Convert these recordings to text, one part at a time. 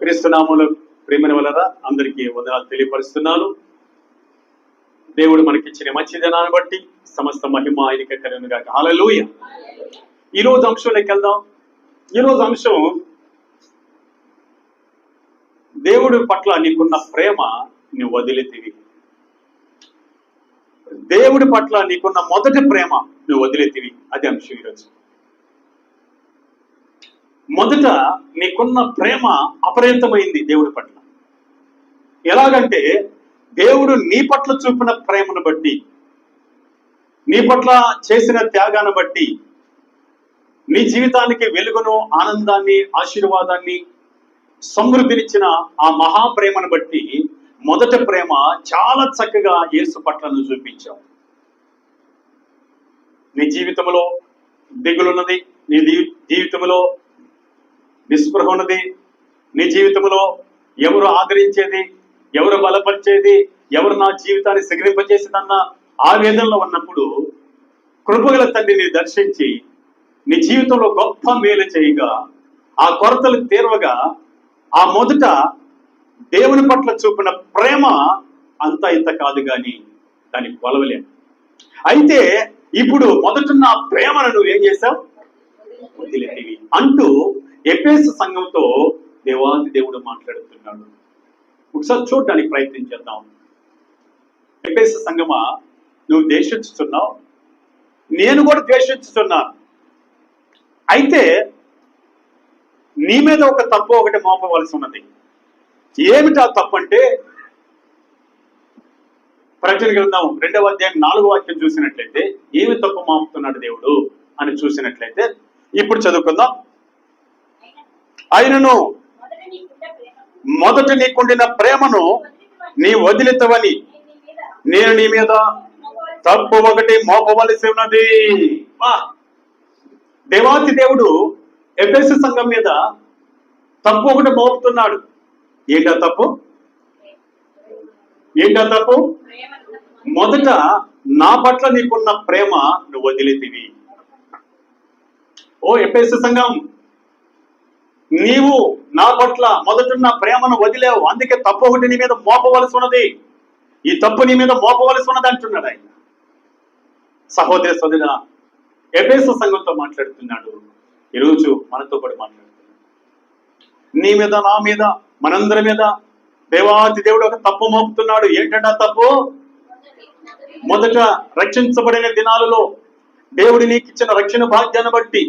క్రీస్తునామములో ప్రేమని వలన అందరికీ వందనాలు తెలియపరుస్తున్నాను. దేవుడు మనకిచ్చిన మంచి దినాన్ని బట్టి సమస్త మహిమ ఆయనకే కలుగును గాక. హల్లెలూయా. ఈరోజు అంశంలోకి వెళ్దాం. ఈరోజు అంశం, దేవుడి పట్ల నీకున్న ప్రేమ నువ్వు వదిలేతివి. దేవుడి పట్ల నీకున్న మొదటి ప్రేమ నువ్వు వదిలేతివి. అది అంశం ఈరోజు. మొదట నీకున్న ప్రేమ అపరిమితమైంది దేవుడి పట్ల. ఎలాగంటే దేవుడు నీ పట్ల చూపిన ప్రేమను బట్టి, నీ పట్ల చేసిన త్యాగాన్ని బట్టి, నీ జీవితానికి వెలుగును, ఆనందాన్ని, ఆశీర్వాదాన్ని, సమృద్ధినిచ్చిన ఆ మహాప్రేమను బట్టి మొదటి ప్రేమ చాలా చక్కగా యేసు పట్ల నువ్వు చూపించావు. నీ జీవితంలో దిగులున్నది, నీ జీవితంలో నిస్పృహ ఉన్నది, నీ జీవితంలో ఎవరు ఆదరించేది, ఎవరు బలపరిచేది, ఎవరు నా జీవితాన్ని సిగరింపజేసిందన్న ఆవేదనలో ఉన్నప్పుడు కృపగల తండ్రిని దర్శించి నీ జీవితంలో గొప్ప మేలు చేయగా, ఆ కొరతలు తీర్వగా, ఆ మొదట దేవుని పట్ల చూపిన ప్రేమ అంత ఇంత కాదు కానీ దాన్ని కొలవలేము. అయితే ఇప్పుడు మొదట నా ప్రేమను నువ్వు ఏం చేశావు? వదిలేవి అంటూ ఎఫెసు సంఘంతో దేవాది దేవుడు మాట్లాడుతున్నాడు. ఒకసారి చూడడానికి ప్రయత్నం చేద్దాం. ఎఫెసు సంఘమా, నువ్వు ద్వేషిస్తున్నావు, నేను కూడా ద్వేషిస్తున్నాను. అయితే నీ మీద ఒక తప్పు ఒకటి మోపవలసి ఉన్నది. ఏమిటా తప్పు అంటే, ప్రకటన గ్రంథం 2వ అధ్యాయం 4వ వాక్యం చూసినట్లయితే ఏమి తప్పు మోపుతున్నాడు దేవుడు అని చూసినట్లయితే ఇప్పుడు చదువుకుందాం. ఆయనను మొదట నీకుండిన ప్రేమను నీ వదిలితవని నేను నీ మీద తప్పు ఒకటి మోపవలసి ఉన్నది. దేవాతి దేవుడు ఎఫెసు సంఘం మీద తప్పు ఒకటి మోపుతున్నాడు. ఏంటా తప్పు? మొదట నా పట్ల నీకున్న ప్రేమ నువ్వు వదిలేతివి. ఓ ఎఫెసు సంఘం, నీవు నా పట్ల మొదటున్న ప్రేమను వదిలేవు, అందుకే తప్పు ఒకటి నీ మీద మోపవలసి ఉన్నది. ఈ తప్పు నీ మీద మోపవలసి ఉన్నది అంటున్నాడు ఆయన. సహోదర సోదరా, ఎఫెసు సంఘంతో మాట్లాడుతున్నాడు. ఈరోజు మనతో కూడా మాట్లాడుతున్నాడు. నీ మీద, నా మీద, మనందరి మీద దేవాతి దేవుడు ఒక తప్పు మోపుతున్నాడు. ఏంటంటే తప్పు? మొదట రక్షించబడిన దినాలలో దేవుడి నీకు ఇచ్చిన రక్షణ భాగ్యాన్ని బట్టి,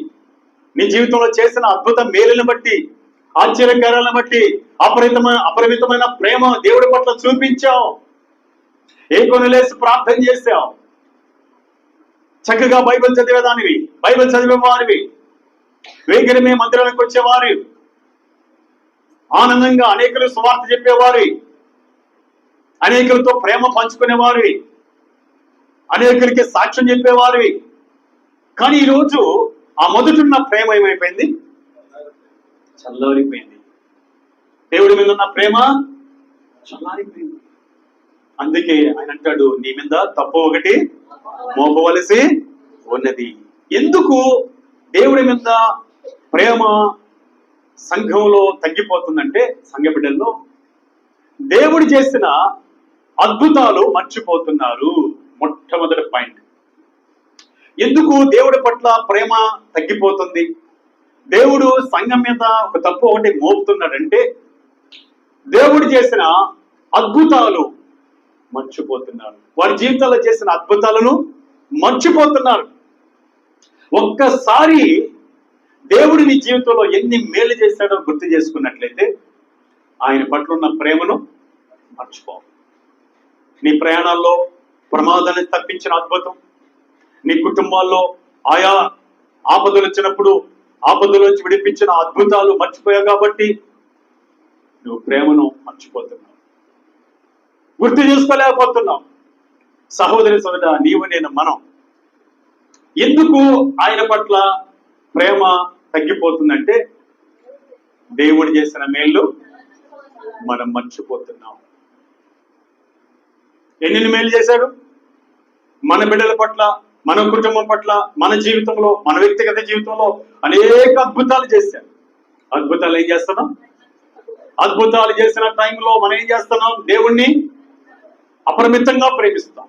నీ జీవితంలో చేసిన అద్భుత మేలుని బట్టి, ఆశ్చర్యకార్యాలను బట్టి అపరిమితమైన ప్రేమ దేవుడి పట్ల చూపించావు. ఏ కొనలేసి ప్రార్థన చేశావు. చక్కగా బైబిల్ చదివేదానివి, బైబిల్ చదివేవారివి, వేగరమే మందిరానికి వచ్చేవారు, ఆనందంగా అనేకులు సువార్త చెప్పేవారు, అనేకులతో ప్రేమ పంచుకునేవారు, అనేకులకి సాక్ష్యం చెప్పేవారు. కానీ ఈరోజు ఆ మొదటున్న ప్రేమ ఏమైపోయింది? చల్లారిపోయింది. దేవుడి మీద ఉన్న ప్రేమ చల్లారిపోయింది. అందుకే ఆయన అంటాడు, నీ మీద తప్పు ఒకటి మోపవలసి ఉన్నది. ఎందుకు దేవుడి మీద ప్రేమ సంఘంలో తగ్గిపోతుందంటే, సంఘ బిడ్డల్లో దేవుడు చేసిన అద్భుతాలు మర్చిపోతున్నారు. మొట్టమొదటి పాయింట్. ఎందుకు దేవుడి పట్ల ప్రేమ తగ్గిపోతుంది? దేవుడు సంఘం మీద ఒక తప్పు ఒకటి మోపుతున్నాడంటే, దేవుడు చేసిన అద్భుతాలు మర్చిపోతున్నారు. వారి జీవితాల్లో చేసిన అద్భుతాలను మర్చిపోతున్నారు. ఒక్కసారి దేవుడు నీ జీవితంలో ఎన్ని మేలు చేశాడో గుర్తు చేసుకున్నట్లయితే ఆయన పట్ల ఉన్న ప్రేమను మర్చిపో. నీ ప్రయాణాల్లో ప్రమాదాన్ని తప్పించిన అద్భుతం, నీ కుటుంబాల్లో ఆయా ఆపదలు వచ్చినప్పుడు ఆపదల నుంచి విడిపించిన అద్భుతాలు మర్చిపోయావు. కాబట్టి నువ్వు ప్రేమను మర్చిపోతున్నావు, గుర్తు చేసుకోలేకపోతున్నావు. సహోదరి సోదరా, నీవు నేను మనం ఎందుకు ఆయన పట్ల ప్రేమ తగ్గిపోతుందంటే, దేవుడు చేసిన మేలు మనం మర్చిపోతున్నాం. ఎన్ని మేలు చేశాడు? మన బిడ్డల పట్ల, మన కుటుంబం పట్ల, మన జీవితంలో, మన వ్యక్తిగత జీవితంలో అనేక అద్భుతాలు చేశాడు. అద్భుతాలు ఏం చేస్తున్నాం? అద్భుతాలు చేసిన టైంలో మనం ఏం చేస్తున్నాం? దేవుణ్ణి అపరిమితంగా ప్రేమిస్తాం,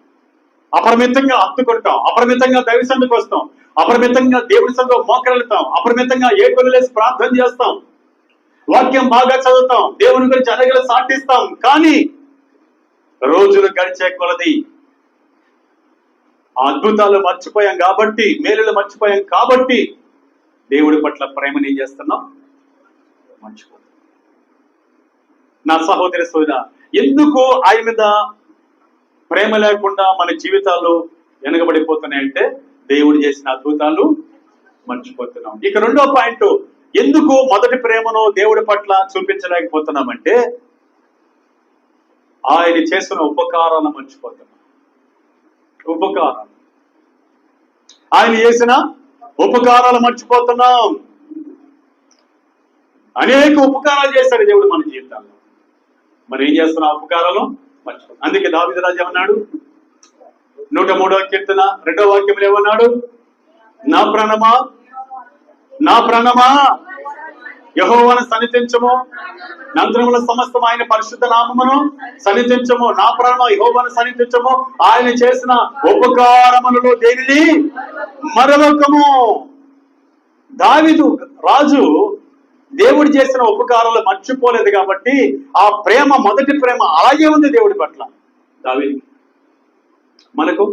అపరిమితంగా హత్తుకుంటాం, అపరిమితంగా దైవ సన్నిధికి వస్తాం, అపరిమితంగా దేవుడి సన్నిధిలో మోకరిల్లుతాం, అపరిమితంగా ఏడుకొలేసి ప్రార్థన చేస్తాం, వాక్యం బాగా చదువుతాం, దేవుని గురించి అనగలు సాటిస్తాం. కానీ రోజులు గడిచే కొలది ఆ అద్భుతాలు మర్చిపోయాం కాబట్టి, మేలులు మర్చిపోయాం కాబట్టి దేవుడి పట్ల ప్రేమని ఏం చేస్తున్నాం? మర్చిపోతాం. నా సహోదరి సోదరా, ఎందుకు ఆయన మీద ప్రేమ లేకుండా మన జీవితాలు వెనకబడిపోతున్నాయంటే దేవుడు చేసిన అద్భుతాలు మర్చిపోతున్నాం. ఇక రెండో పాయింట్, ఎందుకు మొదటి ప్రేమను దేవుడి పట్ల చూపించలేకపోతున్నామంటే ఆయన చేసిన ఉపకారాలను మర్చిపోతున్నాం. ఉపకారాలు, ఆయన చేసిన ఉపకారాలు మర్చిపోతున్నాం. అనేక ఉపకారాలు చేశాడు దేవుడు మన జీవితాల్లో. మరి ఏం చేస్తున్నాం? ఉపకారాలు మర్చిపోతాం. అందుకే దావీదు రాజు ఏమన్నాడు? 103వ కీర్తన 2వ వాక్యంలో ఏమన్నాడు? నా ప్రాణమా, నా ప్రాణమా యెహోవాను సన్నిధించము, నంతరముల సమస్తం ఆయన పరిశుద్ధ నామమును సన్నిధించము. నా ప్రాణమా యెహోవాను సన్నిధించము, ఆయన చేసిన ఉపకారములలో దేనిని మరొకము. దావీదు రాజు దేవుడు చేసిన ఉపకారాలు మర్చిపోలేదు కాబట్టి ఆ ప్రేమ, మొదటి ప్రేమ అలాగే ఉంది దేవుడి పట్ల. దావీదు మనకు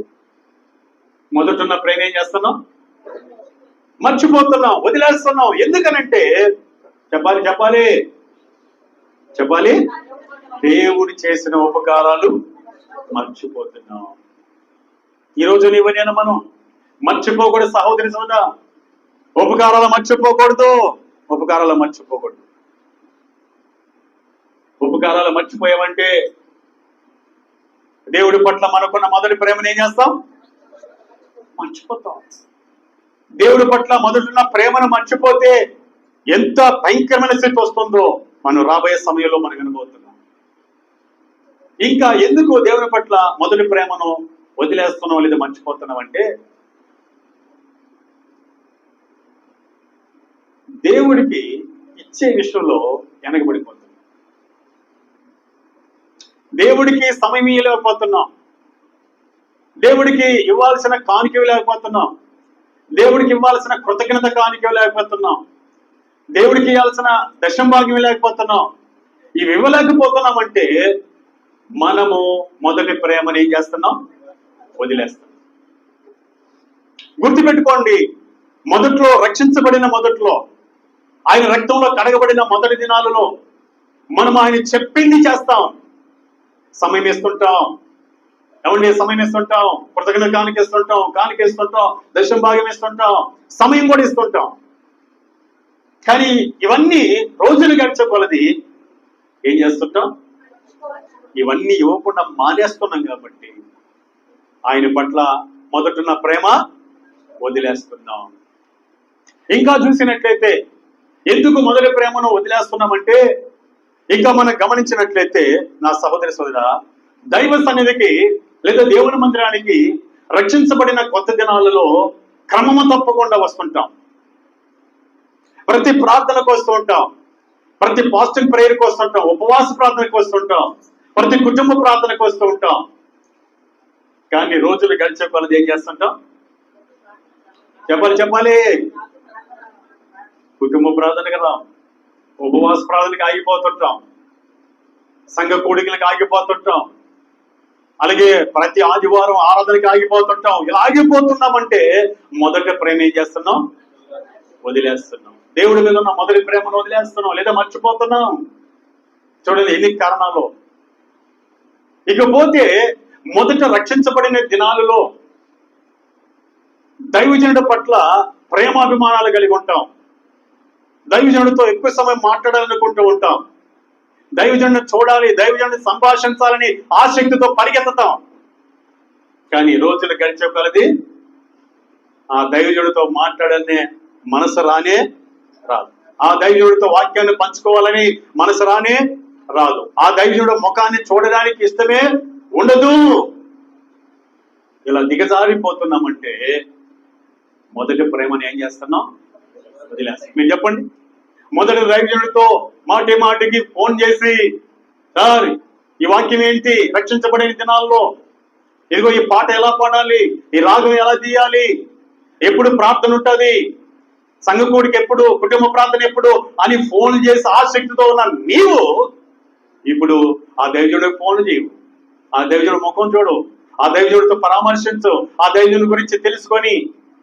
మొదటున్న ప్రేమ ఏం చేస్తున్నాం? మర్చిపోతున్నాం, వదిలేస్తున్నాం. ఎందుకనంటే చెప్పాలి దేవుడు చేసిన ఉపకారాలు మర్చిపోతున్నాం. ఈరోజు నీవు నేను మనం మర్చిపోకూడదు. సహోదరి సోదరా, ఉపకారాలు మర్చిపోకూడదు. ఉపకారాలు మర్చిపోయామంటే దేవుడి పట్ల మనకున్న మొదటి ప్రేమను ఏం చేస్తాం? మర్చిపోతాం. దేవుడి పట్ల మొదటిన్న ప్రేమను మర్చిపోతే ఎంత భయంకరమైన స్థితి వస్తుందో మనం రాబోయే సమయంలో మనం వినబోతున్నాం. ఇంకా ఎందుకు దేవుడి పట్ల మొదటి ప్రేమను వదిలేస్తున్నాం లేదా మర్చిపోతున్నాం అంటే, దేవుడికి ఇచ్చే విషయంలో వెనకబడిపోతున్నాం. దేవుడికి సమయం ఇవ్వలేకపోతున్నాం, దేవుడికి ఇవ్వాల్సిన కానుక ఇవ్వలేకపోతున్నాం, దేవుడికి ఇవ్వాల్సిన కృతజ్ఞత కానుక ఇవ్వలేకపోతున్నాం, దేవుడికి ఇవ్వాల్సిన దశంభాగ్యం ఇవ్వలేకపోతున్నాం. ఇవి ఇవ్వలేకపోతున్నామంటే మనము మొదటి ప్రేమని ఏం చేస్తున్నాం? వదిలేస్తాం. గుర్తుపెట్టుకోండి, మొదట్లో రక్షించబడిన మొదట్లో, ఆయన రక్తంలో కడగబడిన మొదటి దినాలలో మనం ఆయన చెప్పింది చేస్తాం. సమయం ఇస్తుంటాం, సమయం ఇస్తుంటాం, కృతజ్ఞత కానుక ఇస్తుంటాం, దశం భాగం ఇస్తుంటాం, సమయం కూడా ఇస్తుంటాం. కానీ ఇవన్నీ రోజులు గడిచే కొలది ఏం చేస్తుంటాం? ఇవన్నీ ఇవ్వకుండా మానేస్తున్నాం కాబట్టి ఆయన పట్ల మొదటున్న ప్రేమ వదిలేస్తున్నాం. ఇంకా చూసినట్లయితే ఎందుకు మొదటి ప్రేమను వదిలేస్తున్నామంటే, ఇంకా మనం గమనించినట్లయితే నా సహోదరి సోదరా, దైవ సన్నిధికి లేదా దేవుని మందిరానికి రక్షించబడిన కొత్త దినాలలో క్రమము తప్పకుండా వస్తుంటాం. ప్రతి ప్రార్థనకు వస్తూ ఉంటాం, ప్రతి ఫాస్టింగ్ ప్రేయర్కి వస్తుంటాం, ఉపవాస ప్రార్థనకు వస్తుంటాం, ప్రతి కుటుంబ ప్రార్థనకు వస్తూ ఉంటాం. కానీ రోజులు గడిచే కొలది ఏం చేస్తుంటాం? చెప్పాలి కుటుంబ ప్రార్థనకు రాం, ఉపవాస ప్రార్థనకి ఆగిపోతుంటాం, సంఘ కూడికలకు ఆగిపోతుంటాం, అలాగే ప్రతి ఆదివారం ఆరాధనకి ఆగిపోతుంటాం. ఇలా ఆగిపోతున్నామంటే మొదటి ప్రేమ ఏం చేస్తున్నాం? వదిలేస్తున్నాం. దేవుడి మీద ఉన్న మొదటి ప్రేమను వదిలేస్తున్నాం లేదా మర్చిపోతున్నాం. చూడండి ఎన్ని కారణాలు. ఇకపోతే మొదట రక్షించబడిన దినాలలో దైవజనుడి పట్ల ప్రేమాభిమానాలు కలిగి ఉంటాం, దైవజనుడితో ఎక్కువ సమయం మాట్లాడాలనుకుంటూ ఉంటాం, దైవజనుడిని చూడాలి, దైవజనుడిని సంభాషించాలని ఆసక్తితో పరిగెత్తుతాం. కానీ రోజులు గడిచే కొలది ఆ దైవజనుడితో మాట్లాడాలనే మనసు రానే రాదు, ఆ దైవజనుడితో వాక్యాన్ని పంచుకోవాలని మనసు రానే రాదు, ఆ దైవజనుడు ముఖాన్ని చూడడానికి ఇష్టమే ఉండదు. ఇలా దిగజారిపోతున్నామంటే మొదటి ప్రేమను ఏం చేస్తున్నాం? వదిలేస్తాం. మీరు చెప్పండి, మొదటి దైవజనుడితో మాటి మాటికి ఫోన్ చేసి, సార్ ఈ వాక్యం ఏంటి, రక్షించబడిన దినాల్లో ఇదిగో ఈ పాట ఎలా పాడాలి, ఈ రాగం ఎలా తీయాలి, ఎప్పుడు ప్రార్థన ఉంటుంది, సంఘకూడికి ఎప్పుడు, కుటుంబ ప్రార్థన ఎప్పుడు అని ఫోన్ చేసి ఆసక్తితో ఉన్న నీవు ఇప్పుడు ఆ దైవజనుడికి ఫోన్ చేయవు, ఆ దైవజనుడి ముఖం చూడు, ఆ దైవజనుడితో పరామర్శించు, ఆ దైవజనుడి గురించి తెలుసుకొని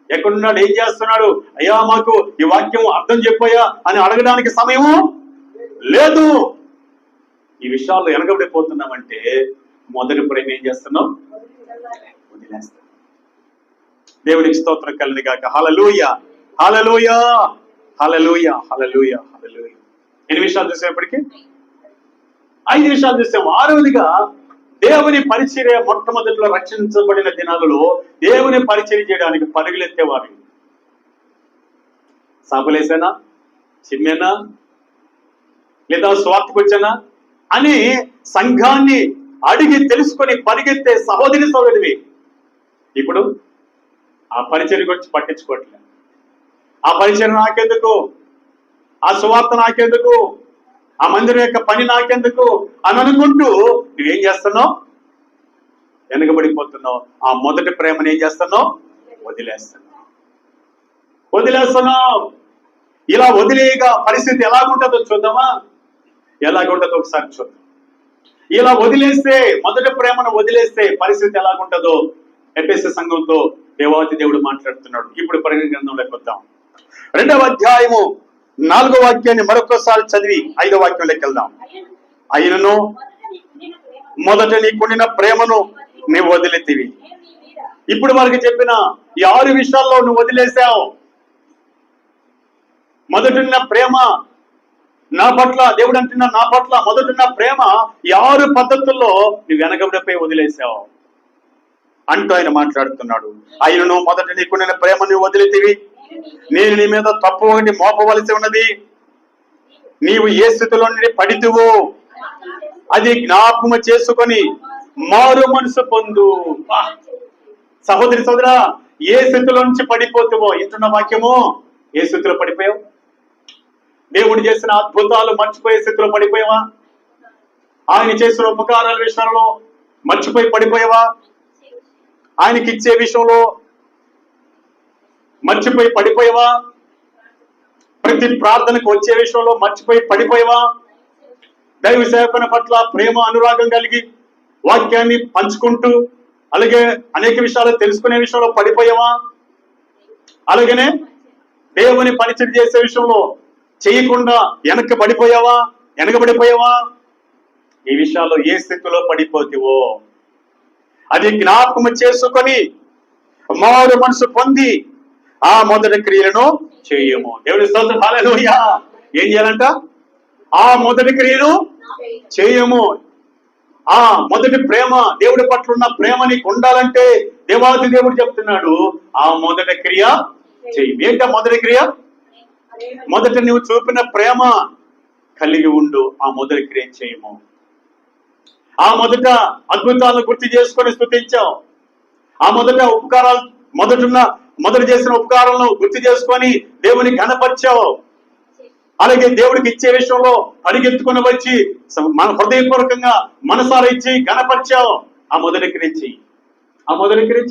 ఎక్కడున్నాడు, ఏం చేస్తున్నాడు, అయ్యా మాకు ఈ వాక్యం అర్థం చెప్పయ్యా అని అడగడానికి సమయము లేదు. ఈ విషయాల్లో వెనకబడిపోతున్నామంటే మొదటి ప్రేమ ఏం చేస్తున్నాం, వదిలేస్తాం. దేవునికి స్తోత్రం కలిగిన గాక. హల్లెలూయా, హల్లెలూయా, హల్లెలూయా, హల్లెలూయా, హల్లెలూయా. ఎన్ని విషయాలు చూసేప్పటికీ 5 విషయాలు చూసాం. 6వదిగా దేవుని పరిచర్య. మొట్టమొదటిలో రక్షించబడిన దినాలలో దేవుని పరిచర్య చేయడానికి పరుగులెత్తేవారు. సాపులేసేనా, చిన్నేనా, లేదా స్వార్థకు వచ్చానా అని సంఘాన్ని అడిగి తెలుసుకొని పరిగెత్తే సహోదరి సహోదరివి ఇప్పుడు ఆ పరిచర్య గురించి పట్టించుకోవట్లేదు. ఆ పరిచర్య నాకెందుకు, ఆ సువార్త నాకెందుకు, ఆ మందిరం యొక్క పని నాకెందుకు అని అనుకుంటూ నువ్వేం చేస్తున్నావు, వెనకబడిపోతున్నావు. ఆ మొదటి ప్రేమను ఏం చేస్తున్నావు, వదిలేస్తున్నావు. ఇలా వదిలేయగా పరిస్థితి ఎలాగుంటుందో చూద్దామా, ఎలాగుంటుందో ఒకసారి చూద్దాం. ఇలా వదిలేస్తే, మొదటి ప్రేమను వదిలేస్తే పరిస్థితి ఎలాగుంటుందో ఎఫెసీ సంఘంతో దేవాతి దేవుడు మాట్లాడుతున్నాడు. ఇప్పుడు పరిగణ గ్రంథంలోకి వద్దాం. 2వ అధ్యాయము 4వ వాక్యాన్ని మరొకసారి చదివి 5వ వాక్యంలోకి వెళ్దాం. అయినను మొదట నీకుండిన ప్రేమను నీవు వదిలేతివి. ఇప్పుడు వారికి చెప్పిన ఈ 6 విషయాల్లో నువ్వు వదిలేసావు. మొదటిన్న ప్రేమ నా పట్ల, దేవుడు అంటున్నా నా పట్ల మొదటిన్న ప్రేమ ఈ 6 పద్ధతుల్లో నువ్వు వెనకబడిపోయి వదిలేసావు అంటూ ఆయన మాట్లాడుతున్నాడు. ఆయనను మొదట నీకుండిన ప్రేమ నువ్వు వదిలేతివి, నేను నీ మీద తప్పు ఒకటి మోపవలసి ఉన్నది, నీవు ఏ స్థితిలో నుండి పడితువో అది జ్ఞాపకము చేసుకొని మారు మనసు పొందు. సహోదరి సోదరా, ఏ స్థితిలో నుంచి పడిపోతావో ఇంటున్న వాక్యము, ఏ స్థితిలో పడిపోయావు? దేవుడు చేసిన అద్భుతాలు మర్చిపోయే స్థితిలో పడిపోయావా? ఆయన చేసిన ఉపకారాల విషయంలో మర్చిపోయి పడిపోయావా? ఆయనకి ఇచ్చే విషయంలో మర్చిపోయి పడిపోయావా? ప్రతి ప్రార్థనకు వచ్చే విషయంలో మర్చిపోయి పడిపోయావా? దైవ సేవకుని పట్ల ప్రేమ అనురాగం కలిగి వాక్యాన్ని పంచుకుంటూ అలాగే అనేక విషయాలు తెలుసుకునే విషయంలో పడిపోయావా? అలాగనే దేవుని పరిచయం చేసే విషయంలో చేయకుండా వెనకబడిపోయావా? ఈ విషయాల్లో ఏ స్థితిలో పడిపోతావో అది జ్ఞాపకము చేసుకొని మారు మనసు పొంది ఆ మొదటి క్రియలను చేయము. దేవుని స్తోత్రం, హల్లెలూయా. ఏం చేయాలంట? ఆ మొదటి క్రియను చేయము. ఆ మొదటి ప్రేమ, దేవుడి పట్ల ఉన్న ప్రేమ నీకు ఉండాలంటే దేవాది దేవుడు చెప్తున్నాడు, ఆ మొదటి క్రియ చెయ్యి. ఏంట మొదటి క్రియ? మొదట నువ్వు చూపిన ప్రేమ కలిగి ఉండు. ఆ మొదటి క్రియ చేయము. ఆ మొదట అద్భుతాలను గుర్తు చేసుకొని స్తుతించావు. ఆ మొదట ఉపకారాలు, మొదట చేసిన ఉపకారాలను గుర్తు చేసుకొని దేవుని ఘనపరిచావు. అలాగే దేవుడికి ఇచ్చే విషయంలో పరిగెత్తుకుని వచ్చి మన హృదయపూర్వకంగా మనసారా ఇచ్చి ఘనపరిచావు. ఆ మొదటి క్రియ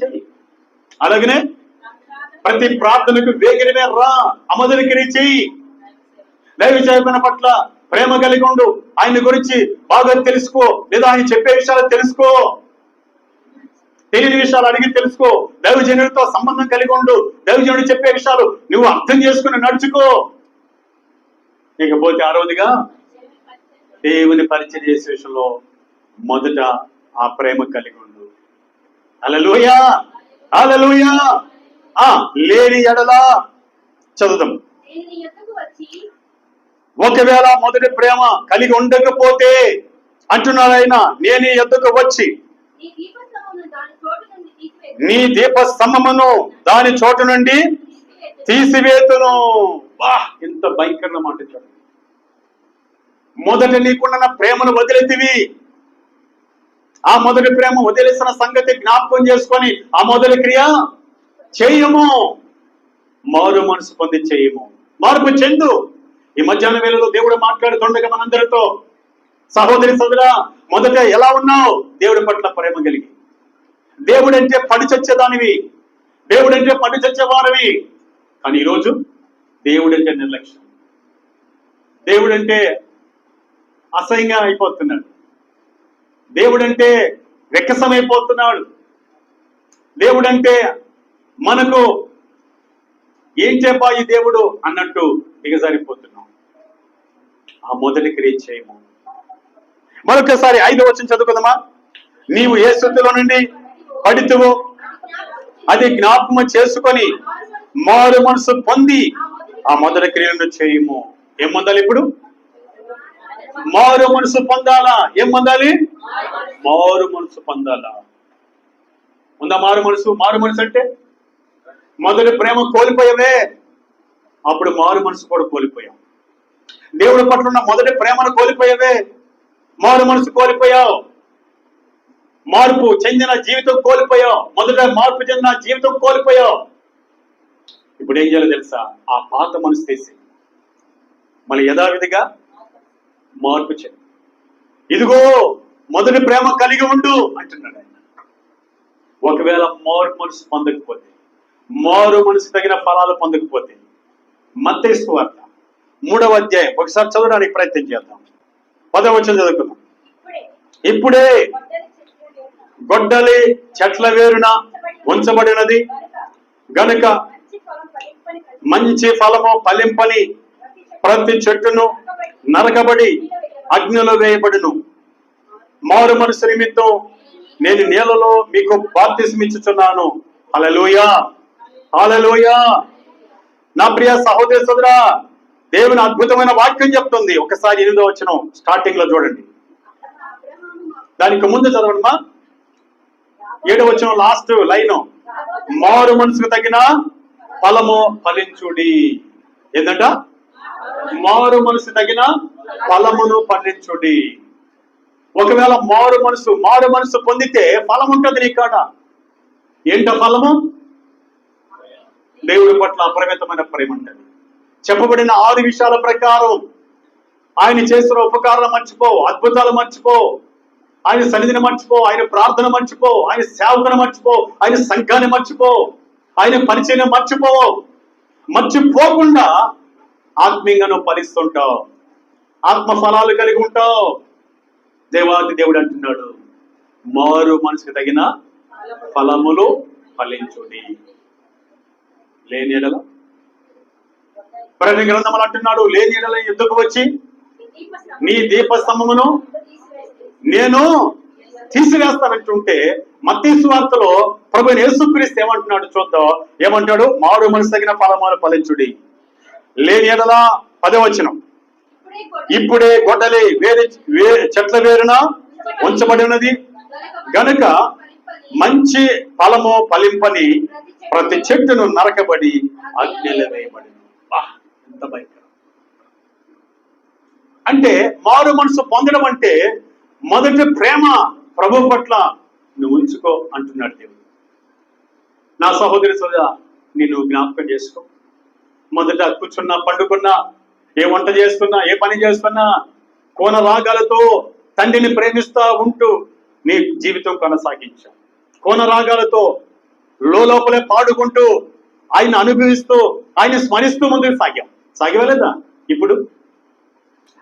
చెయ్యి. అలాగనే ప్రతి ప్రార్థనకు వేగిరమే రా. ఆ మొదటి క్రియ చెయ్యి. దైవ సేవకుని పట్ల ప్రేమ కలిగి ఉండు. ఆయన గురించి బాగా తెలుసుకో, లేదా ఆయన చెప్పే విషయాలు తెలుసుకో, తెలియని విషయాలు అడిగి తెలుసుకో. దైవజనుడితో సంబంధం కలిగి ఉండు. దైవజనుడు చెప్పే విషయాలు నువ్వు అర్థం చేసుకుని నడుచుకో. ఇకపోతే 6వదిగా దేవుని పరిచయం చేసే విషయంలో మొదట ఆ ప్రేమ కలిగి ఉండు. హల్లెలూయా, హల్లెలూయా. లేని ఎడలా చదువుదాం. ఒకవేళ మొదటి ప్రేమ కలిగి ఉండకపోతే అంటున్నాడు ఆయన, నేను నీ యొద్దకు వచ్చి నీ దీప స్తంభమును దాని చోటు నుండి తీసివేతును. ఎంత భయంకరమైన మాట చూడండి. మొదట నీకున్న ప్రేమను వదిలేతివి. ఆ మొదటి ప్రేమ వదిలేసిన సంగతి జ్ఞాపకం చేసుకొని ఆ మొదటి క్రియ చేయము. మారు మనసు పొంది చేయము. మార్పు చెందు. ఈ మధ్యాహ్న వేళలో దేవుడు మాట్లాడుతుండగా మనందరితో, సహోదరి సోదరా, మొదట ఎలా ఉన్నావు? దేవుడి పట్ల ప్రేమ కలిగి. దేవుడంటే పడి చచ్చేదానివి, దేవుడంటే పడి చచ్చేవారివి. కానీ ఈరోజు దేవుడంటే నిర్లక్ష్యం, దేవుడంటే అసహ్యంగా అయిపోతున్నాడు, దేవుడంటే వెక్కసమైపోతున్నాడు, దేవుడంటే మనకు ఏం చెప్పా ఈ దేవుడు అన్నట్టు దిగజారిపోతున్నాం. ఆ మొదటి క్రియ చేయము. మరొకసారి 5వ వచనం చదువుకుందామా? నీవు ఏ స్థితిలో నుండి పడితువో అది జ్ఞాపకము చేసుకొని మారు మనసు పొంది ఆ మొదటి క్రియలను చేయము. ఏం పొందాలి ఇప్పుడు? మారు మనసు పొందాలా? ఏం పొందాలి? మారు మనసు పొందాలా? ఉందా మారు మనసు? మారు మనసు అంటే మొదటి ప్రేమ కోల్పోయావే, అప్పుడు మారు మనసు కూడా కోల్పోయావు. దేవుడి పట్ల ఉన్న మొదటి ప్రేమను కోల్పోయావే, మారు మనసు కోల్పోయావు. మార్పు చెందిన జీవితం కోల్పోయావు, మొదట మార్పు చెందిన జీవితం కోల్పోయావు. ఇప్పుడు ఏం చేయాలో తెలుసా? ఆ పాత మనసు తీసి మళ్ళీ యథావిధిగా మార్పు చెంది, ఇదిగో మొదటి ప్రేమ కలిగి ఉండు అంటున్నాడు ఆయన. ఒకవేళ మారు మనసు పొందకపోతే, మారు మనసు తగిన ఫలాలు పొందకపోతే, మత్తయి సువార్త 3వ అధ్యాయం ఒకసారి చదవడానికి ప్రయత్నం చేద్దాం. 10వ వచనం చదువుకుందాం. ఇప్పుడే గొడ్డలి చెట్ల వేరున ఉంచబడినది గనుక మంచి ఫలము ఫలింపని ప్రతి చెట్టును నరకబడి అగ్నిలో వేయబడును. మారు మనసు నిమిత్తం నేను నీళ్ళలో మీకు బాప్తిస్మం ఇచ్చుచున్నాను. హల్లెలూయా, హల్లెలూయా. నా ప్రియ సహోదరి సోదరా, దేవుని అద్భుతమైన వాక్యం చెప్తుంది. ఒకసారి 8వ వచనం స్టార్టింగ్ లో చూడండి. దానికి ముందు చదవండి మా. 7వ వచనం లాస్ట్ లైన్, మారు మనసుకు తగిన ఫలము ఫలించుడి. ఏంటంట? మారు మనసు తగిన ఫలమును ఫలించుడి. ఒకవేళ మారు మనసు పొందితే ఫలం ఉంటుంది నీ కాడ. ఏంట ఫలము? దేవుడి పట్ల అపరిమితమైన ప్రేమ ఉంటుంది. చెప్పబడిన 6 విషయాల ప్రకారం ఆయన చేసిన ఉపకారాలు మర్చిపో, అద్భుతాలు మర్చిపో, ఆయన సన్నిధిని మర్చిపో, ఆయన ప్రార్థన మర్చిపో, ఆయన సేవకుని మర్చిపో, ఆయన సంఘాన్ని మర్చిపో, ఆయన పరిచయం మర్చిపో. మర్చిపోకుండా ఆత్మీయంగా నువ్వు ఫలిస్తుంటావు, ఆత్మ ఫలాలు కలిగి ఉంటావు. దేవాది దేవుడు అంటున్నాడు, మారు మనసుకు తగిన ఫలములు ఫలించుడి. లేని ఎడల ప్రకటన గ్రంథములు అంటున్నాడు, లేని ఎడల యుద్ధకు వచ్చి నీ దీపస్తంభమును నేను తీసివేస్తానంటుంటే, మత్తయి సువార్తలో ప్రభువైన యేసుక్రీస్తు ఏమంటున్నాడు చూద్దాం. ఏమంటాడు? మారు మనసు తగిన ఫలములు ఫలించుడి. లేని ఎడల 10వ వచనం, ఇప్పుడే గొడ్డలి చెట్ల వేరున ఉంచబడినది గనుక మంచి ఫలము ఫలింపని ప్రతి చెట్టును నరకబడి అగ్నిలో వేయబడి. ఎంత భయంకరం! అంటే మారు మనసు పొందడం అంటే మొదటి ప్రేమ ప్రభు పట్ల నువ్వు ఉంచుకో అంటున్నాడు దేవుడు. నా సహోదరి సోదరా, నేను జ్ఞాపకం చేసుకో. మొదట కూర్చున్నా, పండుకున్నా, ఏ వంట చేస్తున్నా, ఏ పని చేస్తున్నా, కోన రాగాలతో తండ్రిని ప్రేమిస్తా ఉంటూ నీ జీవితం కొనసాగించా. కోన రాగాలతో లోపలే పాడుకుంటూ ఆయన అనుభవిస్తూ ఆయన స్మరిస్తూ ముందుకు సాగేవలేదా? ఇప్పుడు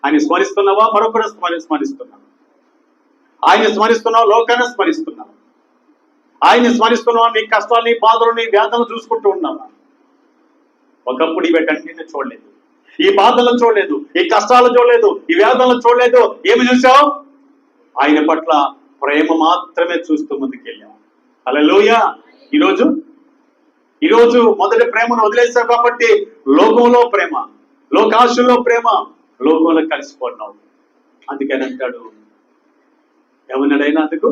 ఆయన స్మరిస్తున్నావా? మరొకరు స్మరిస్తున్నావా? ఆయన స్మరిస్తున్నావు, లోకాన్ని స్మరిస్తున్నావు. ఆయన స్మరిస్తున్నావా? నీ కష్టాలు, నీ బాధలు, నీ వేదనలు చూసుకుంటూ ఉన్నావా? ఒకప్పుడు ఇవన్నీ చూడలేదు, ఈ బాధలను చూడలేదు, ఈ కష్టాలను చూడలేదు, ఈ వేదనలు చూడలేదు. ఏమి చూసావు? ఆయన పట్ల ప్రేమ మాత్రమే చూస్తూ ముందుకెళ్ళావు. హల్లెలూయా. ఈరోజు మొదటి ప్రేమను వదిలేసావు కాబట్టి లోకంలో ప్రేమ, లోకాశుల్లో ప్రేమ, లోకంలో కలిసిపోతున్నావు. అందుకని అంటాడు, ఏమన్నాడైనా అందుకు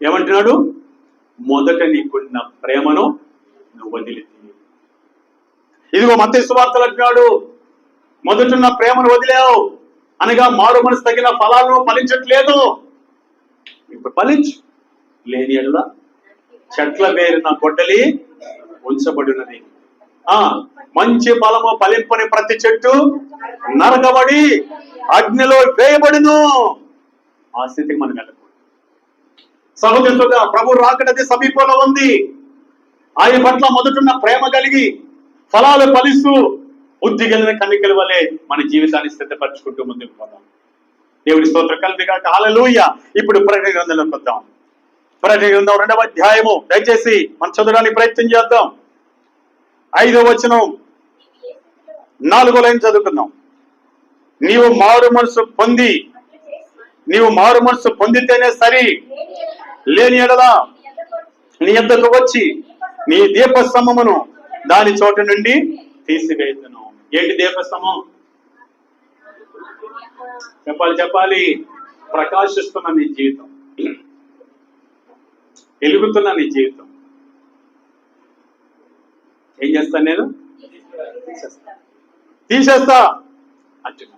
ఏమంటున్నాడు? మొదట నీకున్న ప్రేమను నువ్వు వదిలి. ఇదిగో మత్తయి సువార్తలో అంటున్నాడు, మొదటున్న ప్రేమను వదిలేవు అనగా మారు మనసు తగిన ఫలాలను ఫలించట్లేదు. ఇప్పుడు ఫలించు. లేని ఎడల చెట్ల వేరున గొడ్డలి ఉంచబడినది మంచి ఫలము ఫలింపని ప్రతి చెట్టు నరకబడి అగ్నిలో వేయబడిను. ఆ స్థితికి మనం వెళ్ళకూడదు. సహోదరులుగా ప్రభు రాకడది సమీపంలో ఉంది. ఆయన పట్ల మొదటున్న ప్రేమ కలిగి ఫలాలు ఫలిస్తూ బుద్ధి కలిగిన కన్నికల వలె మన జీవితాన్ని స్థిరపరచుకుంటూ ముందుకు పోదాం. దేవుడి స్తోత్రం కలుగుగాక. హల్లెలూయా. ఇప్పుడు ప్రకటన గ్రంథంలోకి వద్దాం. ప్రకటన గ్రంథం 2వ అధ్యాయము దయచేసి మనం చదవడానికి ప్రయత్నం చేద్దాం. 5వ వచనం 4వ లైన్ చదువుకుందాం. నీవు మారు మనసు పొందితేనే సరి, లేని ఎడల నీ యొద్దకు వచ్చి నీ దీపస్తంభమును దాని చోట నుండి తీసివేయుదును. ఏంటి దీపస్తంభం? చెప్పాలి. ప్రకాశిస్తున్న నీ జీవితం, వెలుగుతున్న నీ జీవితం. ఏం చేస్తాను నేను? తీసేస్తా అంటున్నా.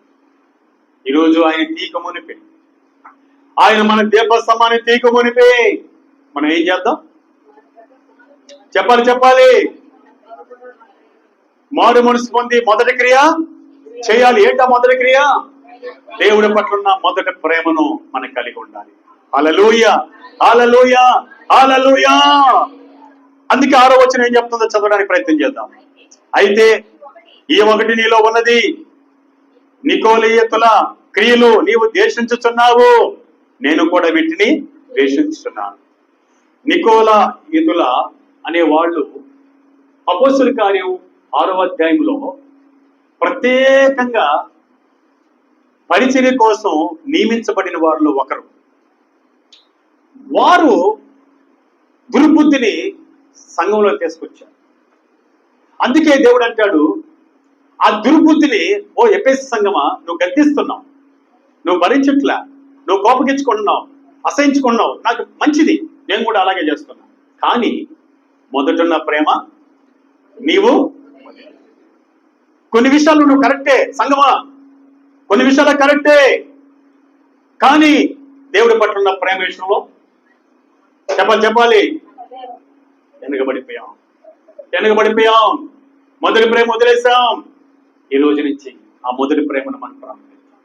ఈరోజు ఆయన తీక మునిపే, ఆయన మన దీపస్తంభాన్ని తీక మునిపే మనం ఏం చేద్దాం? చెప్పాలి. మారు మనసు పొంది మొదటి క్రియ చేయాలి. ఏంటా మొదటి క్రియ? దేవుడి పట్ల ఉన్న మొదటి ప్రేమను మనం కలిగి ఉండాలి. హల్లెలూయా, హల్లెలూయా, హల్లెలూయా. అందుకే 6వ వచనం ఏం చెప్తుందో చదవడానికి ప్రయత్నం చేద్దాం. అయితే ఈ ఒకటి నీలో ఉన్నది, నికోలియతుల క్రియలు నీవు ద్వేషించుచున్నావు, నేను కూడా వీటిని ద్వేషించుతున్నాను. నికోలియతుల అనే వాళ్ళు అపోస్తుల కార్యం 6వ అధ్యాయంలో ప్రత్యేకంగా పరిచర్య కోసం నియమించబడిన వారిలో ఒకరు. వారు దుర్బుద్ధిని సంఘంలో తీసుకొచ్చారు. అందుకే దేవుడు అంటాడు, ఆ దుర్బుద్ధిని ఓ ఎఫెసు సంఘమా నువ్వు గద్దిస్తున్నావు, నువ్వు భరించట్లా, నువ్వు కోపగించుకుంటున్నావు, అసహించుకున్నావు, నాకు మంచిది, నేను కూడా అలాగే చేస్తున్నా. కానీ మొదటున్న ప్రేమ నీవు కొన్ని విషయాలు నువ్వు కరెక్టే సంఘమా, కొన్ని విషయాలు కరెక్టే, కానీ దేవుడి పట్ల ఉన్న ప్రేమ విషయంలో చెప్పాలి వెనకబడిపోయాం. మొదటి ప్రేమ వదిలేసాం. ఈ రోజు నుంచి ఆ మొదటి ప్రేమను మనం ప్రారంభిద్దాం.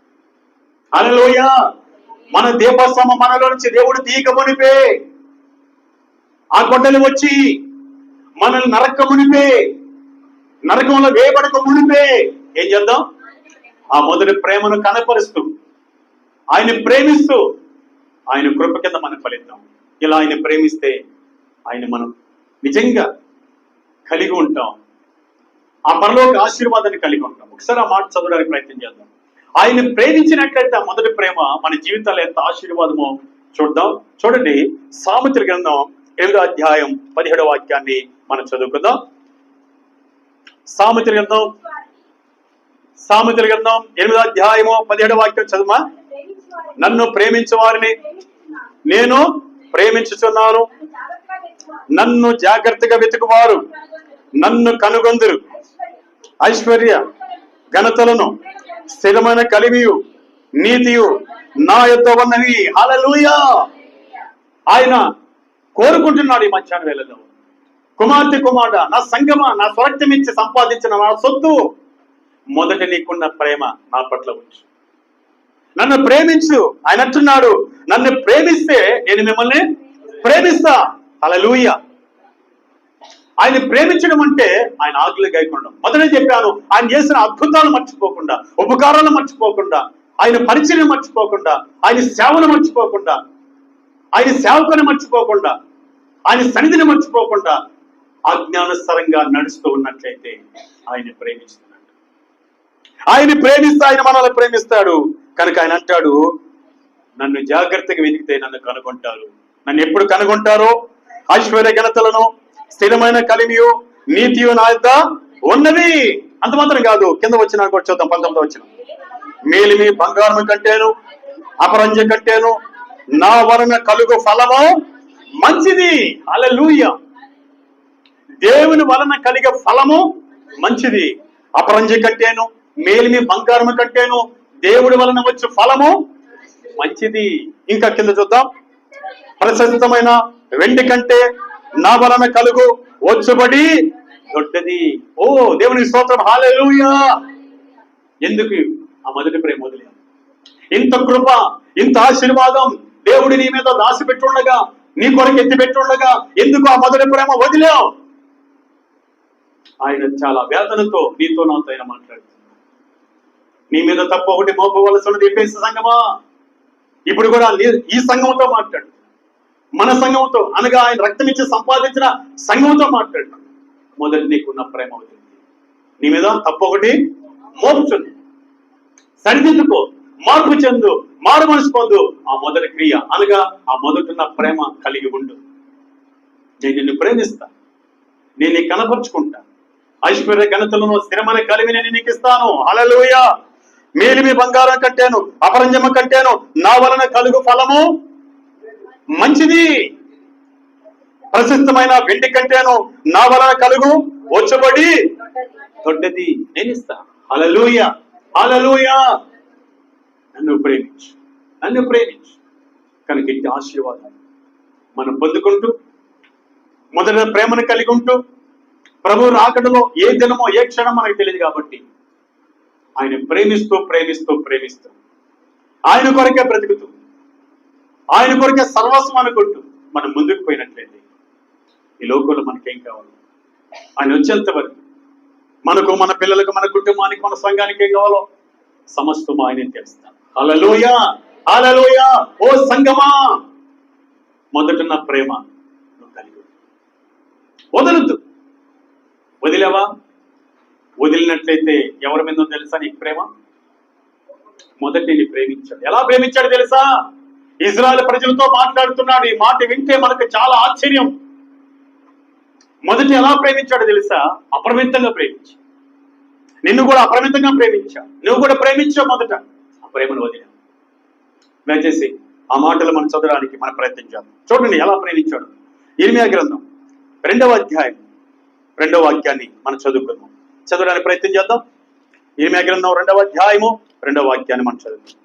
హల్లెలూయా. మన దీపస్తంభం మనలో నుంచి దేవుడు తీక మునిపే, ఆ గొడ్డలి వచ్చి మనల్ని నరకంలో వేయబడక మునిపే ఏం చేద్దాం? ఆ మొదటి ప్రేమను కనపరుస్తూ, ఆయన ప్రేమిస్తూ, ఆయన కృప కింద మనం ఫలిద్దాం. ఇలా ఆయన ప్రేమిస్తే ఆయన మనం నిజంగా కలిగి ఉంటాం. ఆ పరలోక ఆశీర్వాదాన్ని కలిగి ఉంటాం. ఒకసారి ఆ మాట చదవడానికి ప్రయత్నం చేద్దాం. ఆయన ప్రేమించినట్లయితే ఆ మొదటి ప్రేమ మన జీవితాల్లో ఎంత ఆశీర్వాదమో చూద్దాం. చూడండి, సామెతల గ్రంథం 8వ అధ్యాయం 17వ వాక్యాన్ని మనం చదువుకుందాం. సామెతల గ్రంథం 8వ అధ్యాయము 17వ వాక్యం చదువుమా. నన్ను ప్రేమించు వారిని నేను ప్రేమించుచున్నాను, నన్ను జాగ్రత్తగా వెతుకువారు నన్ను కనుగొందురు. ఐశ్వర్య ఘనతలను స్థిరమైన కలిమియు నీతియు నా యొద్ద ఉన్నవి. హల్లెలూయా. ఆయన కోరుకుంటున్నాడు ఈ మధ్యాహ్న వేళలో, కుమారుడా, నా సంగమా, నా స్వరక్తం ఇచ్చి సంపాదించిన నా సొత్తు, మొదట నీకున్న ప్రేమ నా పట్ల ఉంచు, నన్ను ప్రేమించు. ఆయన అంటున్నాడు, నన్ను ప్రేమిస్తే నేను మిమ్మల్ని ప్రేమిస్తా. హల్లెలూయా. ఆయన ప్రేమించడం అంటే ఆయన ఆజ్ఞలు గైకొనడం. మొదట చెప్పాను, ఆయన చేసిన అద్భుతాలు మర్చిపోకుండా, ఉపకారాలు మర్చిపోకుండా, ఆయన పరిచయం మర్చిపోకుండా, ఆయన సేవను మర్చిపోకుండా, ఆయన సేవకుని మర్చిపోకుండా, ఆయన సన్నిధిని మర్చిపోకుండా ఆజ్ఞానుసారంగా నడుస్తూ ఉన్నట్లయితే ఆయన ప్రేమిస్తున్నాడు. ఆయన ప్రేమిస్తే ఆయన మనల్ని ప్రేమిస్తాడు. కనుక ఆయన అంటాడు, నన్ను జాగ్రత్తగా వెతికితే నన్ను కనుగొంటారు. నన్ను ఎప్పుడు కనుగొంటారో? ఐశ్వర్య ఘనతలను స్థిరమైన కలిమియు నీతియు నా యొద్ద ఉన్నవి. అంత మాత్రం కాదు, కింద వచ్చిన కూడా చూద్దాం. 19వ వచనం, మేలిమి బంగారం కంటేను అపరంజ కంటేను నా వలన కలుగు ఫలము మంచిది. హల్లెలూయా. దేవుని వలన కలిగే ఫలము మంచిది. అపరంజ కంటేను మేలిమి బంగారం కంటేను దేవుడి వలన వచ్చే ఫలము మంచిది. ఇంకా కింద చూద్దాం, ప్రశస్తమైన వెండి కంటే నా వలన కలుగు వచ్చుబడి దొడ్డది. ఓ దేవునికి స్తోత్రం, హల్లెలూయా. ఎందుకు ఆ మొదటి ప్రేమ వదిలేవు? ఇంత కృప, ఇంత ఆశీర్వాదం దేవుడి నీ మీద దాసి పెట్టుండగా, నీ కొరకు ఎత్తి పెట్టుండగా ఎందుకు ఆ మొదటి ప్రేమ వదిలేవు? ఆయన చాలా వేదనతో నీతో నాతో ఆయన మాట్లాడుతున్నాడు. నీ మీద తప్పు ఒకటి మోపవలసి ఉన్నది ఎఫెసు సంఘమా. ఇప్పుడు కూడా ఈ సంఘంతో మాట్లాడు, మన సంఘంతో అనగా ఆయన రక్తం ఇచ్చి సంపాదించిన సంఘంతో మాట్లాడు. మొదటి నీకున్న ప్రేమ వదిలింది. నీ మీద తప్పు ఒకటి మోపుచుంది, సరిదిద్దుకో, మార్పు చెందు, మారు మనసు పొందు. ఆ మొదటి క్రియ అనగా ఆ మొదటిన్న ప్రేమ కలిగి ఉండు. నేను నిన్ను ప్రేమిస్తా, నేను నీకు కనపరుచుకుంటా, ఐశ్వర్య ఘనతలను స్థిరమైన కలిమి నేను నీకు ఇస్తాను. హల్లెలూయా. మేలిమి బంగారం కంటేను అపరంజమ కంటేను నా వలన కలుగు ఫలము మంచిది. ప్రశస్తమైన వెండి కంటేను నా వలన కలుగు వచ్చబడి దొడ్డది నేను ఇస్తా. హల్లెలూయా, హల్లెలూయా. నన్ను ప్రేమించు, నన్ను ప్రేమించు. కనుక ఇంటి ఆశీర్వాదాలు మనం పొందుకుంటూ మొదట ప్రేమను కలిగి ఉంటూ ప్రభు రాకడలో ఏ దినమో ఏ క్షణం మనకు తెలియదు కాబట్టి ఆయన ప్రేమిస్తూ ప్రేమిస్తూ ప్రేమిస్తూ ఆయన కొరకే బ్రతుకుతూ ఆయన కొరకే సర్వస్వం అనుకుంటూ మనం ముందుకు పోయినట్లయితే ఈ లోకంలో మనకేం కావాలి? ఆయన వచ్చేంత వరకు మనకు, మన పిల్లలకు, మన కుటుంబానికి, మన సంఘానికి ఏం కావాలో సమస్తం ఆయనే తెలుస్తాను. హల్లెలూయా, హల్లెలూయా. ఓ సంఘమా, మొదట నా ప్రేమ నువ్వు కలిగి వదలొద్దు. వదిలేవా? వదిలినట్లయితే ఎవరి మీద తెలుసా నీకు ప్రేమ? మొదటి నీ ప్రేమించాడు. ఎలా ప్రేమించాడు తెలుసా? ఇజ్రాయెల్ ప్రజలతో మాట్లాడుతున్నాడు. ఈ మాట వింటే మనకు చాలా ఆశ్చర్యం. మొదటి ఎలా ప్రేమించాడు తెలుసా? అపరిమితంగా ప్రేమించా. నిన్ను కూడా అపరిమితంగా ప్రేమించా. నువ్వు కూడా ప్రేమించావు. మొదట ఆ ప్రేమను వదిలా. దయచేసి ఆ మాటలు మనం చదవడానికి మనం ప్రయత్నించాలి. చూడండి ఎలా ప్రేమించాడు. ఇర్మియా గ్రంథం 2వ అధ్యాయం 2వ వాక్యాన్ని మనం చదువుకుందాం. చదవడానికి ప్రయత్నం చేద్దాం. ఇర్మియా గ్రంథం 2వ అధ్యాయము 2వ వాక్యాన్ని మనం చదువుతాం.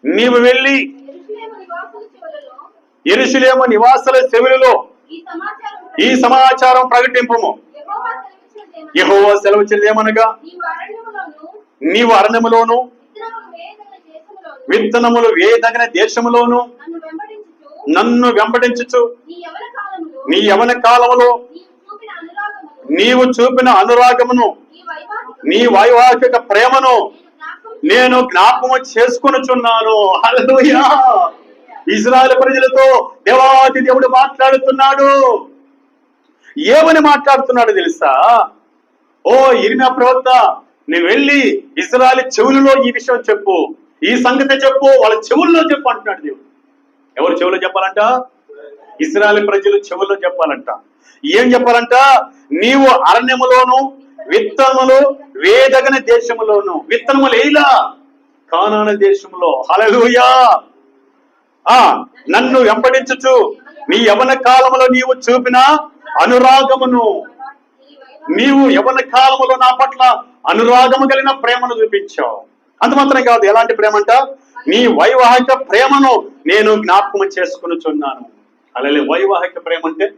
నీవు వెళ్ళి యెరూషలేము నివాసుల చెవులలో ఈ సమాచారం ప్రకటింపుము. యెహోవా సెలవిచ్చినదేమనగా, నీవు అరణ్యములోను విత్తనములు వేయదగిన దేశములోను నన్ను వెంబడించుచు నీ యవన కాలములో నీవు చూపిన అనురాగమును, నీ వైవాహిక ప్రేమను నేను జ్ఞాపకము చేసుకొనుచున్నాను. హల్లెలూయా. ఇజ్రాయెల్ ప్రజలతో దేవాది దేవుడు మాట్లాడుతున్నాడు. ఏమని మాట్లాడుతున్నాడు తెలుసా? ఓ ఇర్మియా ప్రవక్త, నువ్వు వెళ్ళి ఇజ్రాయెల్ చెవులలో ఈ విషయం చెప్పు, ఈ సంగతి చెప్పు, వాళ్ళ చెవుల్లో చెప్పు అంటున్నాడు దేవుడు. ఎవరు చెవులో చెప్పాలంట? ఇజ్రాయెల్ ప్రజలు చెవుల్లో చెప్పాలంట. ఏం చెప్పాలంట? నీవు అరణ్యములోను విత్తనములు వేదగన దేశములోను, విత్తనములు వేయలా కానాను దేశంలో. హల్లెలూయా. నన్ను వెంబడించుచు నీ యవన కాలములో నీవు చూపిన అనురాగమును, నీవు యవన కాలములో నా పట్ల అనురాగము కలిగిన ప్రేమను చూపించావు. అంత మాత్రం కాదు, ఎలాంటి ప్రేమ అంట? నీ వైవాహిక ప్రేమను నేను జ్ఞాపకం చేసుకునిచున్నాను. అలాగే వైవాహిక ప్రేమ అంటే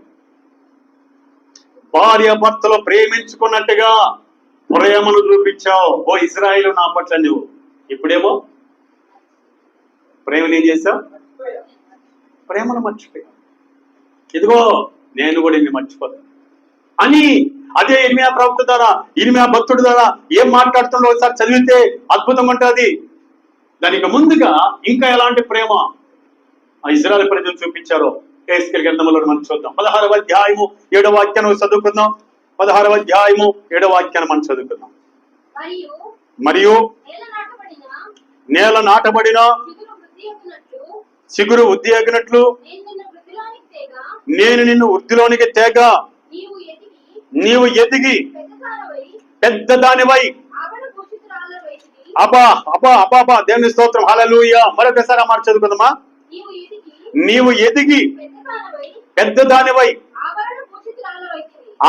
భార్య భర్తలు ప్రేమించుకున్నట్టుగా ప్రేమను చూపించావు. ఓ ఇజ్రాయేలు నా పట్ల నువ్వు. ఇప్పుడేమో ప్రేమను ఏం చేశావు? ప్రేమను మర్చిపోయావు. ఇదిగో నేను కూడా ఇన్ని మర్చిపోతాను అని అదే ఇర్మియా ప్రవక్త ద్వారా, ఇర్మియా భక్తుడి ద్వారా ఏం మాట్లాడుతుందో ఒకసారి చదివితే అద్భుతంగా ఉంటుంది. దానికి ముందుగా ఇంకా ఎలాంటి ప్రేమ ఆ ఇజ్రాయెల్ ప్రజలు చూపించారో ఎహెజ్కేలు గ్రంథంలో మనం చూద్దాం. 16వ అధ్యాయము 7వ వాక్యాన్ని చదువుకుందాం. 16వ అధ్యాయము 7వ వాక్యాన్ని మనం చదువుకుందాం. మరియు నేల నాటబడిన చిగురు ఉద్యోగినట్లు నేను నిన్ను వృద్ధిలోనికి తేగ, నీవు ఎదిగి పెద్ద దానివై. అబ్బా అబ్బా అబ్బా అబ్బా, దేవుని స్తోత్రం. హల్లెలూయా. మరొకసారి మాట చదువుకుందామా. నీవు ఎదిగి పెద్ద దానివై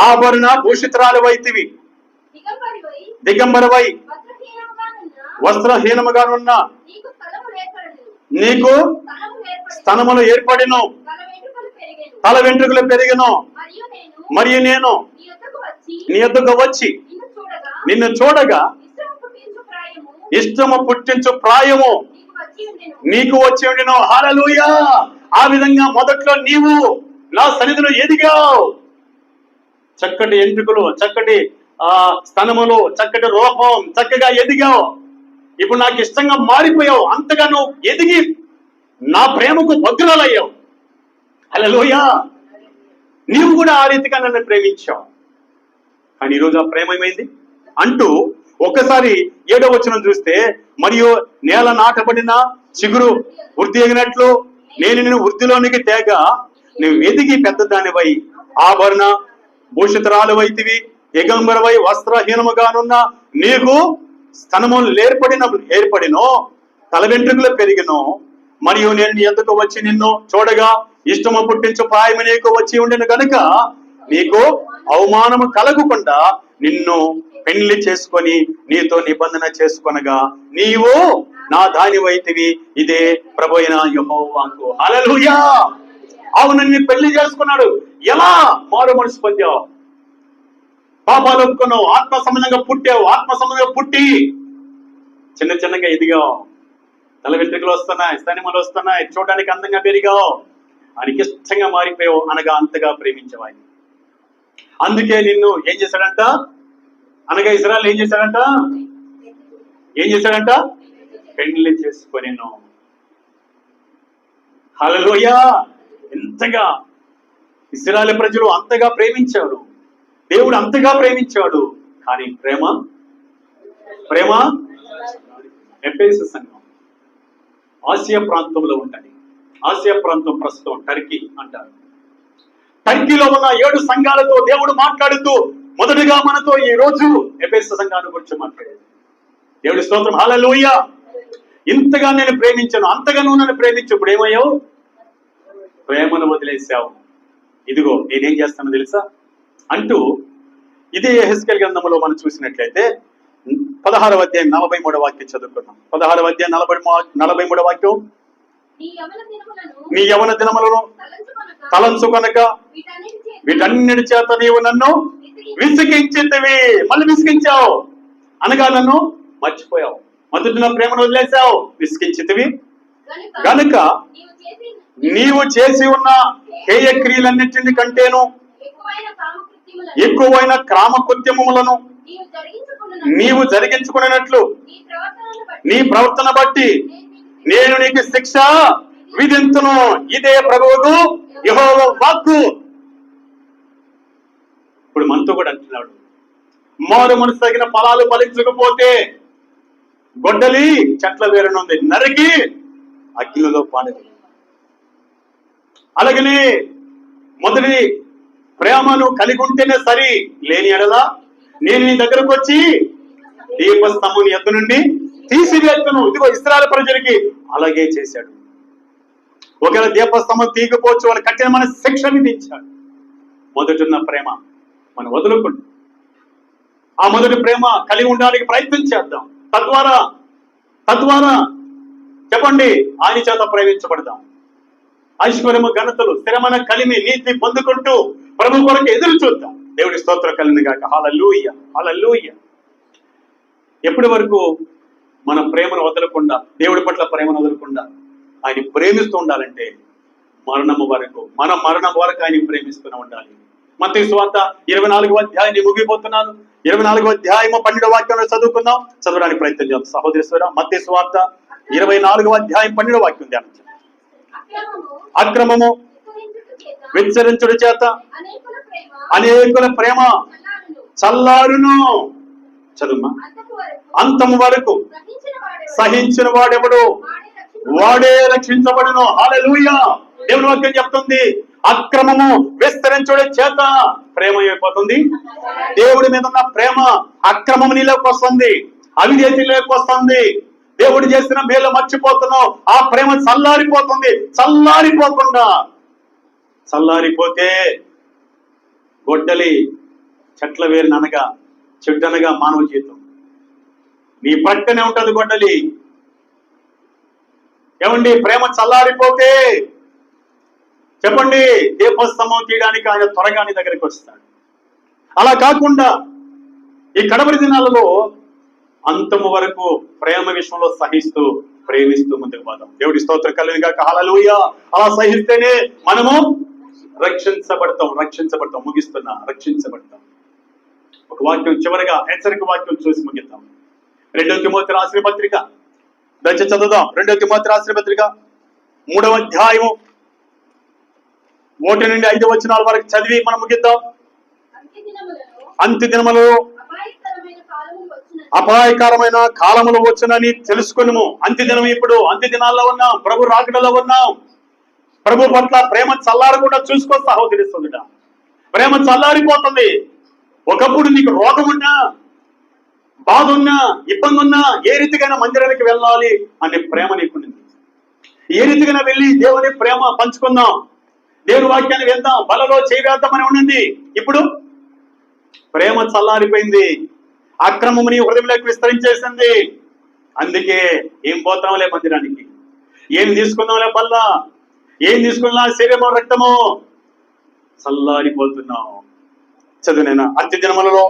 ఆభరణ భూషితురాలవైతివి, దిగంబరవై వస్త్రహీనముగానున్న నీకు స్తనములు ఏర్పడిను, తల వెంట్రుకలు పెరిగెను. మరియు నేను నీ యొద్దకు వచ్చి నీ యొద్దకు వచ్చి నిన్ను చూడగా నిన్ను చూడగా ఇష్టము పుట్టించు ప్రాయము ఇష్టము పుట్టించు ప్రాయము నీకు వచ్చి ఉండెను. హల్లెలూయా. ఆ విధంగా మొదట్లో నీవు నా సన్నిధిలో ఎదిగావు. చక్కటి ఎంట్రుకలు, చక్కటి స్తనములు, చక్కటి రూపం, చక్కగా ఎదిగావు. ఇప్పుడు నాకు ఇష్టంగా మారిపోయావు. అంతగా నువ్వు ఎదిగి నా ప్రేమకు భద్రులయ్యావు. హల్లెలూయా. నీవు కూడా ఆ రీతిగా నన్ను ప్రేమించావు. కానీ ఈరోజు ఆ ప్రేమ ఏమైంది అంటూ ఒక్కసారి 7వ వచనం చూస్తే, మరియు నేల నాటబడిన చిగురు వృద్ధి ఎగినట్లు నేను నిన్ను వృద్ధిలోనికి తేగ నువ్వు ఎదిగి పెద్దదానివై ఆభరణ భూషితురాలువైతివి, దిగంబరవై వస్త్రహీనముగానున్న నీకు స్తనములు ఏర్పడినో తల వెంట్రుకలు పెరిగినో, మరియు నేను నీ ఎద్దుకు వచ్చి నిన్ను చూడగా ఇష్టము పుట్టించు ప్రాయము నీకు వచ్చి ఉండెను గనుక నీకు అవమానము కలగకుండా నిన్ను పెళ్లి చేసుకొని నీతో నిబంధన చేసుకొనగా నీవు నా దానివైతివి. ఇదే ప్రభువైన యెహోవాకు. హల్లెలూయా. అవును, నిన్ను పెళ్లి చేసుకున్నాడు. ఎలా? మారు మనసు పొందావు, పాపాలు ఒప్పుకున్నావు, ఆత్మ సంబంధంగా పుట్టావు. ఆత్మ సంబంధంగా పుట్టి చిన్న చిన్నగా ఎదిగావు. తల వెంట్రుకలు వస్తున్నాయి, స్తనములు వస్తున్నాయి, చూడడానికి అందంగా పెరిగావు. ఆయనకి ఇష్టంగా మారిపోయావు. అనగా అంతగా ప్రేమించావు ఆయన. అందుకే నిన్ను ఏం చేశాడంట? అనగా ఇశ్రాయేలు ఏం చేశాడంట? పెళ్లి చేసుకొనెను. హల్లెలూయా. ఎంతగా ఇశ్రాయేలు ప్రజలు అంతగా ప్రేమించాడు. దేవుడు అంతగా ప్రేమించాడు. కానీ ప్రేమ ఎఫెసు సంఘం ఆసియా ప్రాంతంలో ఉంటుంది. ఆసియా ప్రాంతం ప్రస్తుతం టర్కీ అంటారు. టర్కీలో ఉన్న 7 సంఘాలతో దేవుడు మాట్లాడుతూ మొదటిగా మనతో ఈ రోజు ఎఫెసు సంఘాన్ని గురించి మాట్లాడాడు. దేవుడి స్తోత్రం. హల్లెలూయా. ఇంతగా నేను ప్రేమించాను, అంతగా నువ్వు నన్ను ప్రేమించు. ఇప్పుడు ఏమయ్యావు? ప్రేమను వదిలేసావు. ఇదిగో నేనేం చేస్తానో తెలుసా అంటూ ఇదే యెహెజ్కేలు గ్రంథంలో మనం చూసినట్లయితే 16వ అధ్యాయం 43వ వాక్యం చదువుకున్నాం. 16వ అధ్యాయం 43వ వాక్యం, నీ యవన దినములను తలంచుకొనక వీటన్నిటి చేత నీవు నన్ను విసిగించితివి. మళ్ళీ విసిగించావు. అనగా నన్ను మర్చిపోయావు. మొదటి నా ప్రేమను వదిలేసావు, విసిగించితివి గనుక నీవు చేసి ఉన్న హేయ క్రియలన్నింటిని కంటేను ఎక్కువైన కామకృత్యములను నీవు జరిగించుకున్నట్లు నీ ప్రవర్తన బట్టి నేను నీకు శిక్ష విధింతును. ఇదే ప్రభువుకు యెహోవా వాక్కు. ఇప్పుడు మనతో కూడా అంటున్నాడు, మారు మనసు తగిన ఫలాలు ఫలించకపోతే గొడ్డలి చెట్ల వేరునుంది, నరికి అగ్నిలో పాడేది. అలాగనే మొదటి ప్రేమను కలిగి ఉంటేనే సరి, లేని ఎడలా నేను నీ దగ్గరకు వచ్చి దీపస్తంభం ఎద్దు నుండి తీసివేత్తను. ఇదిగో ఇశ్రాయేలు ప్రజలకి అలాగే చేశాడు. ఒకవేళ దీపస్తంభం తీయకపోవచ్చు, వాళ్ళు కఠినమైన శిక్ష విధించాడు. మొదటిన్న ప్రేమ మనం వదులుకుంటాం. ఆ మొదటి ప్రేమ కలిగి ఉండడానికి ప్రయత్నం చేద్దాం. తద్వారా చెప్పండి, ఆయన చేత ప్రేమించబడదాం. ఐశ్వర్యము, ఘనతలు, స్థిరమైన కలిమి, నీతి పొందుకుంటూ ప్రభు కొరకు ఎదురు చూద్దాం. దేవుడి స్తోత్రం కలిగింది గాక. హల్లెలూయా. హల్లెలూయా. ఎప్పటి వరకు మన ప్రేమను వదలకుండా, దేవుడి పట్ల ప్రేమను వదలకుండా ఆయన ప్రేమిస్తూ ఉండాలంటే మరణం వరకు ఆయన ప్రేమిస్తూనే ఉండాలి. మత్తయి సువార్త 24వ అధ్యాయాన్ని ముగిపోతున్నాను. 24వ అధ్యాయము 12వ వాక్యంలో చదువుకుందాం. చదవడానికి ప్రయత్నం చేద్దాం సహోదరేశ్వర. మత్తయి సువార్త 24వ అధ్యాయం 12వ వాక్యం ధ్యానం. అక్రమము విచ్చరించుడు చేత అనేకుల ప్రేమ చల్లారును. చదువుమా. అంతము వరకు సహించిన వాడెవడు వాడే రక్షించబడును. హల్లెలూయా. దేవుని వాక్యం చెప్తుంది, అక్రమము విస్తరించుడు చేత ప్రేమ అయిపోతుంది. దేవుడి మీద ఉన్న ప్రేమ అక్రమం నీలోకి వస్తుంది, అవిధేయతలోకి వస్తుంది. దేవుడు చేసిన మేలు మర్చిపోతున్నావు, ఆ ప్రేమ చల్లారిపోతుంది. చల్లారిపోతే గొడ్డలి చెట్ల వేరుననగా చెట్టనగా మానవ జీవితం నీ పక్కనే ఉంటది గొడ్డలి. ఏమండి, ప్రేమ చల్లారిపోతే చెప్పండి, దీపస్తంభం తీయడానికి ఆయన త్వరగా నీ దగ్గరికి వస్తాడు. అలా కాకుండా ఈ కడవరి దినాలలో అంతము వరకు ప్రేమ విషయంలో సహిస్తూ ప్రేమిస్తూ ముందుకు పోదాం. దేవుడి స్తోత్రం కలుగును గాక. హల్లెలూయా. అలా సహిస్తేనే మనము రక్షించబడతాం. ముగిస్తున్నా, రక్షించబడతాం. ఒక వాక్యం చివరిగా హెచ్చరిక వాక్యం చూసి ముగిద్దాం. 2 తిమోతి రాసిన పత్రిక దయచేసి చదువుదాం. 2 తిమోతి రాసిన పత్రిక 3వ అధ్యాయము 1 నుండి 5 వచనాల వరకు చదివి మనం ముగిద్దాం. అంత్య దినములలో అపాయకరమైన కాలములు వచ్చునని తెలుసుకున్నాము. అంత్య దినం ఇప్పుడు, అంత్య దినాల్లో ఉన్నాం, ప్రభు రాకడలో ఉన్నాం. ప్రభు పట్ల ప్రేమ చల్లారకుండా చూసుకో సహోదరి సోదరుడా. ప్రేమ చల్లారిపోతుంది. ఒకప్పుడు నీకు రోగం ఉన్నా, బాధ ఉన్నా, ఇబ్బంది ఉన్నా ఏ రీతిగా మందిరానికి వెళ్ళాలి అనే ప్రేమ నీకుంది. ఏ రీతిగా వెళ్ళి దేవుని ప్రేమ పంచుకుందాం, దేవుని వాక్యాన్ని వెళ్దాం, బలలో చేయవేద్దామని ఉండింది. ఇప్పుడు ప్రేమ చల్లారిపోయింది. అక్రమము నీ హృదయంలోకి విస్తరించేసింది. అందుకే ఏం పోతాంలే మందిరానికి, ఏం తీసుకుందాంలే బల్ల, ఏం తీసుకున్నా శరీరమో రక్తమో, చల్లారిపోతున్నాం. చదువునైనా అంత్య దినములలో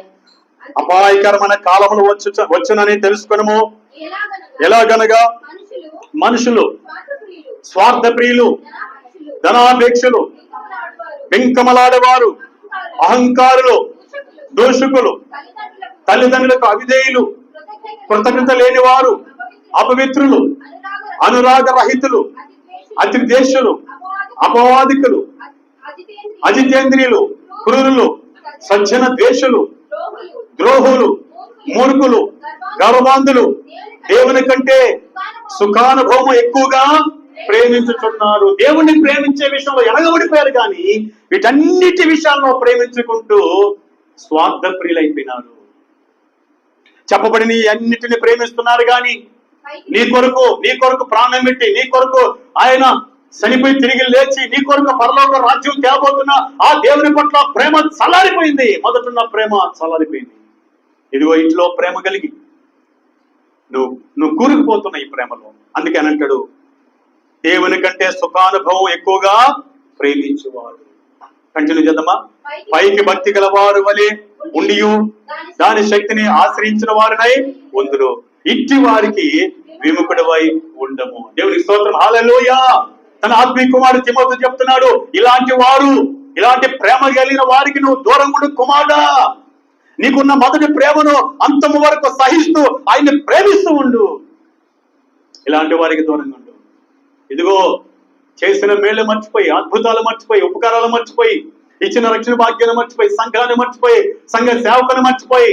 అపాయకరమైన కాలములు వచ్చునని తెలుసుకునము. ఎలాగనగా మనుషులు స్వార్థ ప్రియులు, ధనాపేక్షలు, పెంకమలాడేవారు, అహంకారులు, దూషకులు, తల్లిదండ్రులకు అవిధేయులు, కృతజ్ఞత లేనివారు, అపవిత్రులు, అనురాగ రహితులు, అతి ద్వేషులు, అపవాదికులు, అజితేంద్రియులు, క్రూరులు, సజ్జన ద్వేషులు, ద్రోహులు, మూర్ఖులు, గర్వాంధులు, దేవుని కంటే సుఖానుభవం ఎక్కువగా ప్రేమించుచున్నారు. దేవుణ్ణి ప్రేమించే విషయంలో ఎనగబడిపోయారు, కానీ వీటన్నిటి విషయాల్లో ప్రేమించుకుంటూ స్వార్థ ప్రియులైపోయినారు. చెప్పబడిన అన్నిటిని ప్రేమిస్తున్నారు, కానీ నీ కొరకు ప్రాణం పెట్టి, నీ కొరకు ఆయన చనిపోయి తిరిగి లేచి నీ కొరకు పరలోక రాజ్యం తేబోతున్నా ఆ దేవుని పట్ల ప్రేమ చల్లారిపోయింది. మొదటున్న ప్రేమ చల్లారిపోయింది. ఇదిగో ఇంట్లో ప్రేమ కలిగి నువ్వు కూరుకుపోతున్న ఈ ప్రేమలో. అందుకే అంటాడు, దేవుని కంటే సుఖానుభవం ఎక్కువగా ప్రేమించేవాడు. కంటిన్యూ చేద్దామా. పైకి భక్తి గల వారు వలె ఉండి దాని శక్తిని ఆశ్రయించిన వారినై ఉందురు. ఇట్టి వారికి విముఖుడవై ఉండము. దేవునికి స్తోత్రం. హల్లెలూయా. తన ఆత్మీయ కుమారుడు తిమోతితో చెప్తున్నాడు, ఇలాంటి ప్రేమ కలిగిన వారికి నువ్వు దూరం ఉండు కుమారుడా. నీకున్న మొదటి ప్రేమను అంతము వరకు సహిస్తూ ఆయన్ని ప్రేమిస్తూ ఉండు. ఇలాంటి వారికి దూరంగా ఉండు. ఇదిగో చేసిన మేలు మర్చిపోయి, అద్భుతాలు మర్చిపోయి, ఉపకారాలు మర్చిపోయి, ఇచ్చిన రక్షణ భాగ్యాలు మర్చిపోయి, సంఘాన్ని మర్చిపోయి, సంఘ సేవకుని మర్చిపోయి,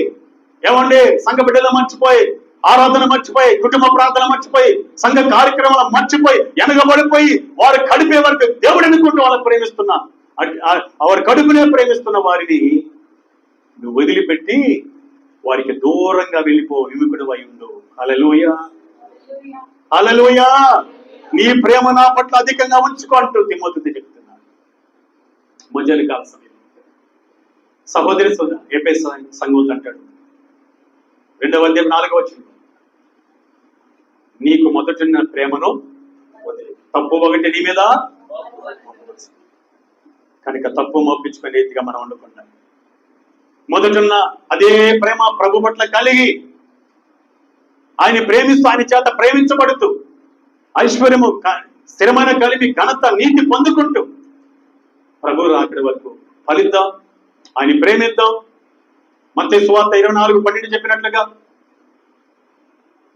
ఏమండి సంఘ బిడ్డలు మర్చిపోయి, ఆరాధన మర్చిపోయి, కుటుంబ ప్రార్థన మర్చిపోయి, సంఘ కార్యక్రమాలు మర్చిపోయి, వెనకబడిపోయి వారు కడిపే వరకు దేవుడు అనుకుంటూ వాళ్ళని ప్రేమిస్తున్నా, వారి కడుపునే ప్రేమిస్తున్న వారిని నువ్వు వదిలిపెట్టి వారికి దూరంగా వెళ్ళిపో, విముఖుడు అయి ఉండు. హల్లెలూయా. హల్లెలూయా. నీ ప్రేమ నా పట్ల అధికంగా ఉంచుకో అంటూ తిమోతితో చెప్తున్నాడు. మధ్యాహ్న కాల సమయం సహోదరి ఎఫెసు సంఘం అంటాడు 2వ అధ్యాయం 4వ వచనం, నీకు మొదటిన్న ప్రేమను తప్పు ఒకటి నీ మీద కనుక తప్పు మోపించుకునే రీతిగా మనం వండుకుంటాం. మొదటున్న అదే ప్రేమ ప్రభు పట్ల కలిగి ఆయన ప్రేమిస్తూ, ఆయన చేత ప్రేమించబడుతూ, ఐశ్వర్యము, స్థిరమైన కలిపి, ఘనత, నీతి పొందుకుంటూ ప్రభు రాకడి వరకు ఫలిద్దాం, ఆయన ప్రేమిద్దాం. మత్తయి సువార్త 24:12 చెప్పినట్లుగా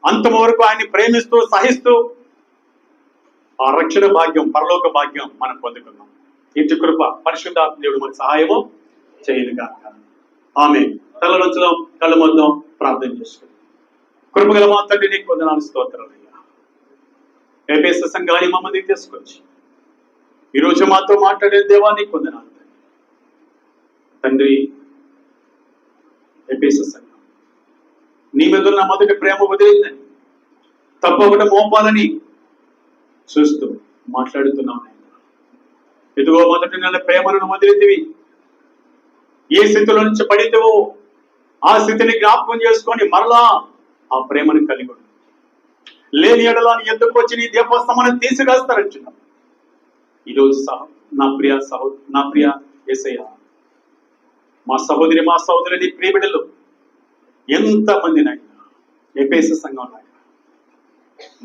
అంతము వరకు ఆయన్ని ప్రేమిస్తూ సహిస్తూ ఆ రక్షణ భాగ్యం, పరలోక భాగ్యం మనం పొందుకున్నాం. ఇంటి కృప పరిశుద్ధాత్మ దేవుడు మన సహాయము చేయనుగాక. ఆమేన్. తలలోంచడం, కళ్ళు మొత్తం ప్రార్థన చేసుకుందాం. కృపగల మా తండ్రి, నీకు వందనాలు, స్తోత్రాలయ్యా. ఎఫెసు సంఘాన్ని మమ్మల్ని తీసుకొచ్చి ఈరోజు మాతో మాట్లాడే దేవా, నీకు వందనాలు తండ్రి. ఎఫెసు సంఘం నీ మీద ఉన్న మొదటి ప్రేమ వదిలిందని, తప్పకుండా మోపాలని చూస్తూ మాట్లాడుతున్నాం. ఎదుగో మొదటి నెల ప్రేమను వదిలితివి, ఏ స్థితిలో నుంచి పడితేవో ఆ స్థితిని జ్ఞాపకం చేసుకొని మరలా ఆ ప్రేమను కలిగి ఉండు. లేని ఎడలా నీ ఎందుకు వచ్చి నీ దీపస్తంభాన్ని తీసివేస్తారంటున్నావు. ఈరోజు నా ప్రియ యేసయ్య, మా సహోదరి నీ ప్రియ బిడ్డలు ఎంతమంది నాయన ఎఫెసు సంఘం నాయన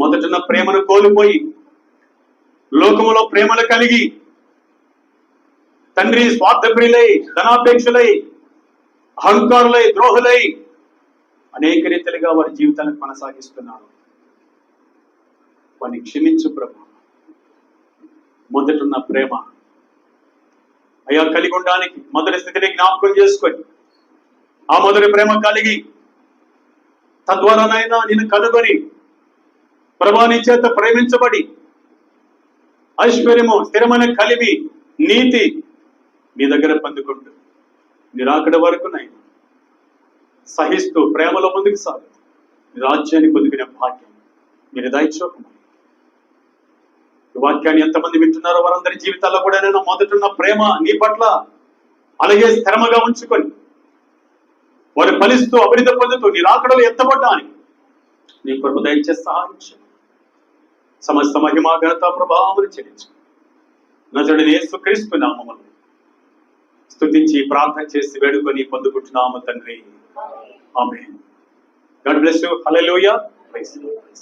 మొదటన్న ప్రేమను కోల్పోయి లోకములో ప్రేమను కలిగి తండ్రి స్వార్థప్రియులై, ధనాపేక్షలై, అహంకారులై, ద్రోహులై అనేక రీతిలుగా వారి జీవితాలను కొనసాగిస్తున్నారు. వారిని క్షమించు ప్రభు. మొదటున్న ప్రేమ అయ్యా కలిగి ఉండడానికి మొదటి స్థితిని జ్ఞాపకం చేసుకొని ఆ మొదటి ప్రేమ కలిగి తద్వారానైనా నేను కనుగొని ప్రభాని చేత ప్రేమించబడి ఐశ్వర్యము, స్థిరమైన కలిమి, నీతి మీ దగ్గర పొందుకుంటూ నిరాకడ వరకు నైనా సహిస్తూ ప్రేమలో ముందుకు సాగు రాజ్యాన్ని పొందుకునే భాగ్యం మీరు దయచూపమని. ఈ వాక్యాన్ని ఎంతమంది వింటున్నారో వారందరి జీవితాల్లో కూడా నేను మొదటున్న ప్రేమ నీ పట్ల అలాగే స్థిరమగా ఉంచుకొని వారు ఫలిస్తూ అభివృద్ధి పొందుతూ నీ రాకడలో ఎత్తబడ్డానికి నీ కృప దయచేసి సహాయించు. సమస్త మహిమా ఘనత ప్రభావములు చెల్లించు. నజరుడైన యేసుక్రీస్తు నామములో స్తుతించి ప్రార్థన చేసి వేడుకొని పొందుకుంటున్నాము తండ్రి. Amen. God bless you. Hallelujah. Praise the lord.